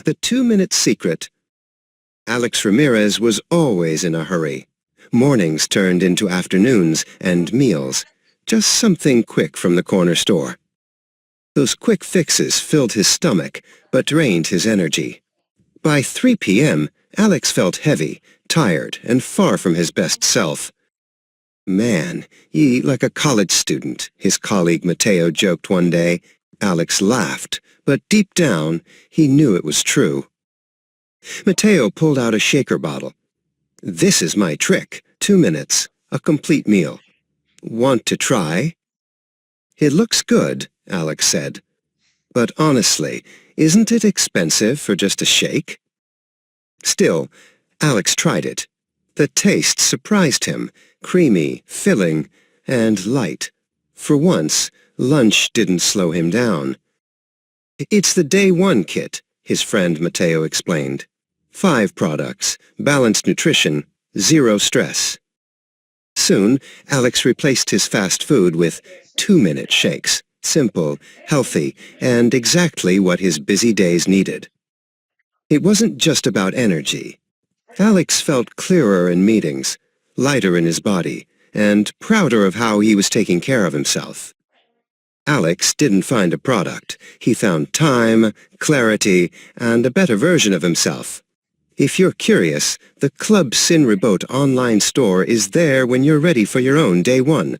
The 2-minute secret. Alex Ramírez was always in a hurry. Mornings turned into afternoons and meals. Just something quick from the corner store. Those quick fixes filled his stomach, but drained his energy. By 3 p.m., Alex felt heavy, tired, and far from his best self. "Man, you eat like a college student," his colleague Mateo joked one day. Alex laughed, but deep down, he knew it was true. Mateo pulled out a shaker bottle. "This is my trick. 2 minutes. A complete meal. Want to try?" "It looks good," Alex said. "But honestly, isn't it expensive for just a shake?" Still, Alex tried it. The taste surprised him, creamy, filling, and light. For once, lunch didn't slow him down. "It's the Day 1 kit," his friend Mateo explained. 5 products, balanced nutrition, 0 stress. Soon, Alex replaced his fast food with 2-minute shakes, simple, healthy, and exactly what his busy days needed. It wasn't just about energy. Alex felt clearer in meetings, lighter in his body, and prouder of how he was taking care of himself. Alex didn't find a product. He found time, clarity, and a better version of himself. If you're curious, the Club SinRebote online store is there when you're ready for your own Day 1.